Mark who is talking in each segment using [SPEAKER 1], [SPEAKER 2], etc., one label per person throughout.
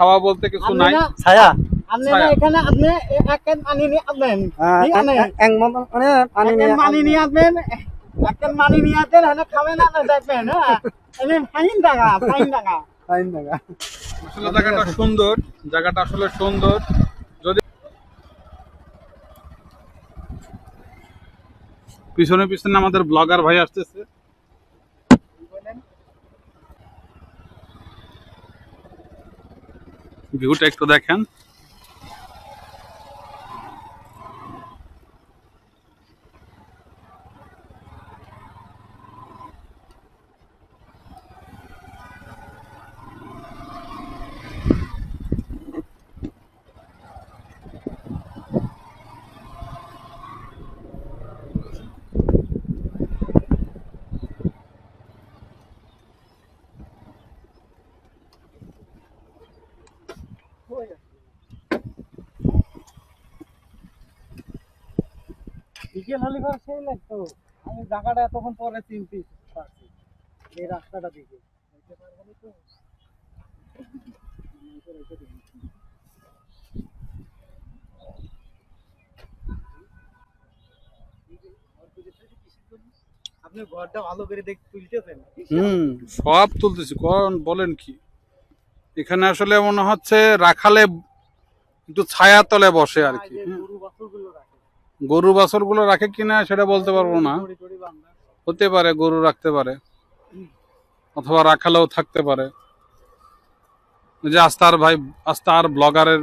[SPEAKER 1] ছাওয়া বলতে কিছু নাই।
[SPEAKER 2] ছায়া
[SPEAKER 3] আপনি না এখানে আপনি একটা পানি নিয়ে আসবেন, ঠিক আছে? পানি নিয়ে আসবেন, একটা পানি নিয়ে আসবেন, হলে খাবেন না দেখবেন। হ্যাঁ, এনে ফাইন টাকা।
[SPEAKER 1] আসলে জায়গাটা সুন্দর, জায়গাটা আসলে সুন্দর। যদি পিছনে পিছনে আমাদের ব্লগার ভাই আসতেছে, ভিউটা একটু দেখেন।
[SPEAKER 3] বিকেল হলে পর সেই লাগতো। আমি জায়গাটা এতক্ষণ পরে চিনতে পারছি, এই রাস্তাটা দিকে আপনি ঘরটা ভালো করে দেখ তুলতেছেন।
[SPEAKER 1] সব তুলতেছি, কোন বলেন কি। এখানে আসলে মনে হচ্ছে রাখালে একটু ছায়া তলে বসে আর কি। গরু বাছর গুলো রাখে কিনা সেটা বলতে পারবো না, হতে পারে গরু রাখতে পারে, অথবা রাখালেও থাকতে পারে। যে আস্তার ভাই, আস্তার ব্লগারের,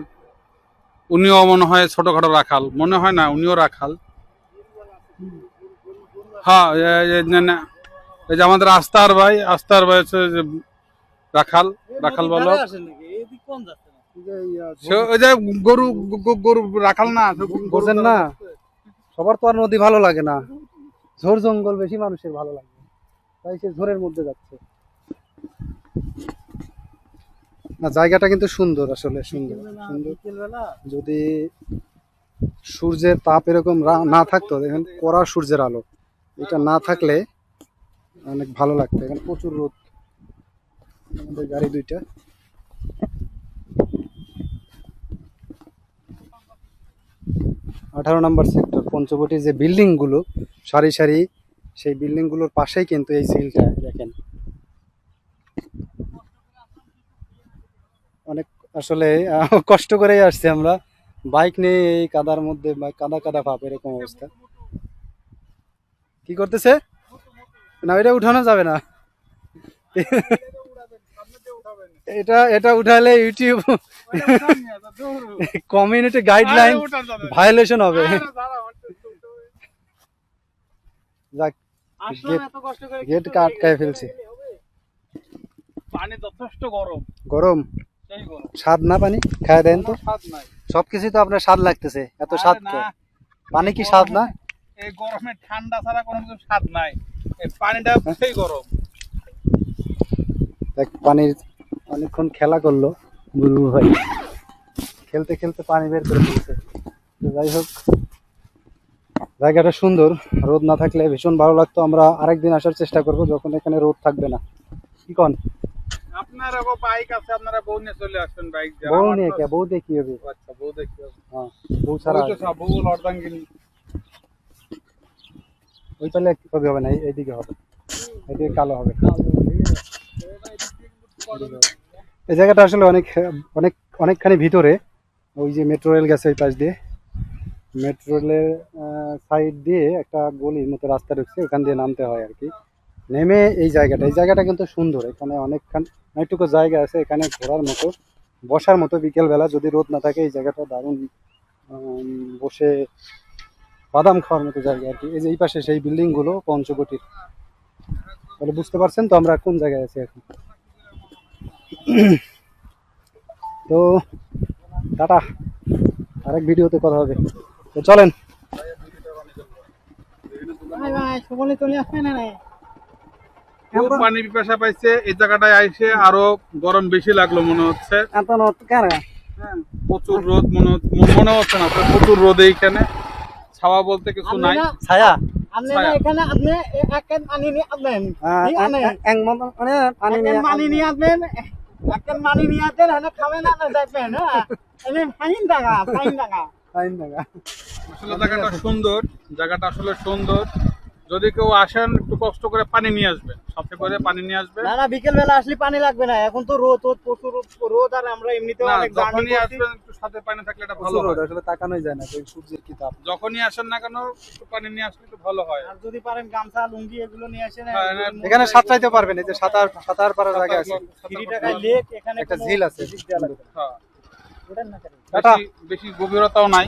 [SPEAKER 1] উনিও মনে হয় ছোটখাটো রাখাল, মনে হয় না উনিও রাখাল। হ্যাঁ, এই যে আমাদের আস্তার ভাই হচ্ছে যে রাখাল, রাখাল বলো। ওই যে গরু গরু রাখাল না,
[SPEAKER 2] বোঝেন না, সবার তো আর নদী ভালো লাগে না, ঝোড় জঙ্গল বেশি মানুষের ভালো লাগে, তাই সে ঝোড়ের মধ্যে যাচ্ছে। না, জায়গাটা কিন্তু সুন্দর, আসলে সুন্দর সুন্দর। যদি সূর্যের তাপ এরকম না থাকতো, দেখেন কড়া সূর্যের আলো, এটা না থাকলে অনেক ভালো লাগতো। এখানে প্রচুর রোদ। আমাদের গাড়ি দুইটা। আঠারো নম্বর সেক্টর পঞ্চবটির যে বিল্ডিং গুলো সারি সারি, সেই বিল্ডিং গুলোর পাশেই কিন্তু এই ঝিলটা দেখেন। অনেক আসলে কষ্ট করেই আসছি আমরা, বাইক নিয়ে এই কাদার মধ্যে, কাদা কাদা ভাব, এরকম অবস্থা। কি করতেছে না, এটা উঠানো যাবে না। এটা উঠালে ইউটিউব কমিউনিটি গাইডলাইন ভায়োলেশন হবে। যাক, গেট আটকায় ফেলছি।
[SPEAKER 1] পানি যথেষ্ট গরম,
[SPEAKER 2] গরম স্বাদ না, পানি খায় দেন তো। সবকিছু তো আপনার স্বাদ লাগতেছে, এত স্বাদ কে? পানি কি স্বাদ না?
[SPEAKER 1] এই গরমে ঠান্ডা ছাড়া কোনো কিছু স্বাদ নাই, এই পানিটা সেই গরম।
[SPEAKER 2] দেখ, পানির অনেকক্ষণ খেলা করলো বুলবুল ভাই, খেলতে খেলতে পানি বের করে ফেলছে। যাই হোক, জায়গাটা সুন্দর, রোদ না থাকলে ভীষণ ভালো লাগতো। আমরা আরেকদিন আসার চেষ্টা করব যখন এখানে রোদ থাকবে না। কি কন?
[SPEAKER 1] আপনারা বাইক আছে, আপনারা বউ নিয়ে চলে আসবেন। বাইক
[SPEAKER 2] বউ নিয়ে কে? বউ দিয়ে কি হবে?
[SPEAKER 1] আচ্ছা, বউ দেখি।
[SPEAKER 2] হ্যাঁ, বউ ছাড়া
[SPEAKER 1] বউ লড়দাঙ্গিনী
[SPEAKER 2] ওই পালে কবে হবে না, এইদিকে হবে, এদিকে কালো হবে। এই জায়গাটা আসলে অনেক অনেক অনেকখানি ভিতরে। ওই যে মেট্রো রেল গেছে ওই পাশ দিয়ে, মেট্রো রেলের সাইড দিয়ে একটা গলির মতো রাস্তা ঢুকছে, ওখান দিয়ে নামতে হয় আর কি। নেমে এই জায়গাটা কিন্তু সুন্দর। এখানে অনেকটুকু জায়গা আছে এখানে ঘোরার মতো, বসার মতো। বিকেলবেলা যদি রোদ না থাকে, এই জায়গাটা দারুণ বসে বাদাম খাওয়ার মতো জায়গা আর কি। এই যে এই পাশে সেই বিল্ডিং গুলো পঞ্চবটির, তাহলে বুঝতে পারছেন তো আমরা কোন জায়গায় আছি এখন। তো টাটা, আরেক ভিডিওতে কথা হবে, তো চলেন।
[SPEAKER 1] পানি পিপাসা পাইছে, এই জায়গাটায় আইসে আরো গরম বেশি লাগলো মনে হচ্ছে। প্রচুর রোদ মনে হচ্ছে না, প্রচুর রোদ এইখানে। ছাওয়া বলতে কিছু নাই,
[SPEAKER 2] ছায়া।
[SPEAKER 3] আপনি এখানে আপনি একটা পানি নিয়ে আসবেন, পানি নিয়ে আসবেন, একখান মানি নিয়ে আসবেন হ্যাঁ খাবেন না দেখবেন হ্যাঁ এনে ফাইন টাকা
[SPEAKER 2] ফাইন টাকা।
[SPEAKER 1] আসলে জায়গাটা সুন্দর, জায়গাটা আসলে সুন্দর। যদি কেউ আসেন একটু কষ্ট করে পানি নিয়ে আসবেন, সাথে করে পানি নিয়ে আসবেন।
[SPEAKER 3] না বিকেল বেলা আসলে পানি লাগবে না, এখন তো রোদ প্রচুর রোদ, আর আমরা এমনিতেও
[SPEAKER 1] না,
[SPEAKER 3] অনেক জার্নি
[SPEAKER 1] যখনই
[SPEAKER 3] করছি।
[SPEAKER 1] আসবেন একটু সাথে পানি থাকলে এটা ভালো
[SPEAKER 2] প্রচুর রোদ,
[SPEAKER 1] হয়।
[SPEAKER 2] আসলে তাকানোই যায় না তো, এই সূর্যের কি তাপ।
[SPEAKER 1] যখনই আসেন না কেন একটু পানি নিয়ে আসলে একটু ভালো হয়।
[SPEAKER 3] আর যদি পারেন গামছা লুঙ্গি এগুলো নিয়ে আসেন।
[SPEAKER 1] হ্যাঁ,
[SPEAKER 2] এখানে সাঁতরাইতে পারবেন, এই যে সাঁতার পারার জায়গা আছে,
[SPEAKER 3] 3 টাকায় লেক, এখানে
[SPEAKER 2] একটা
[SPEAKER 3] কোনো
[SPEAKER 2] ঝিল আছে।
[SPEAKER 3] ঝিল দেওয়া লাগবে না।
[SPEAKER 1] হ্যাঁ,
[SPEAKER 3] ওঠেন না কেন?
[SPEAKER 2] টাটা।
[SPEAKER 1] বেশি গভীরতাও নাই।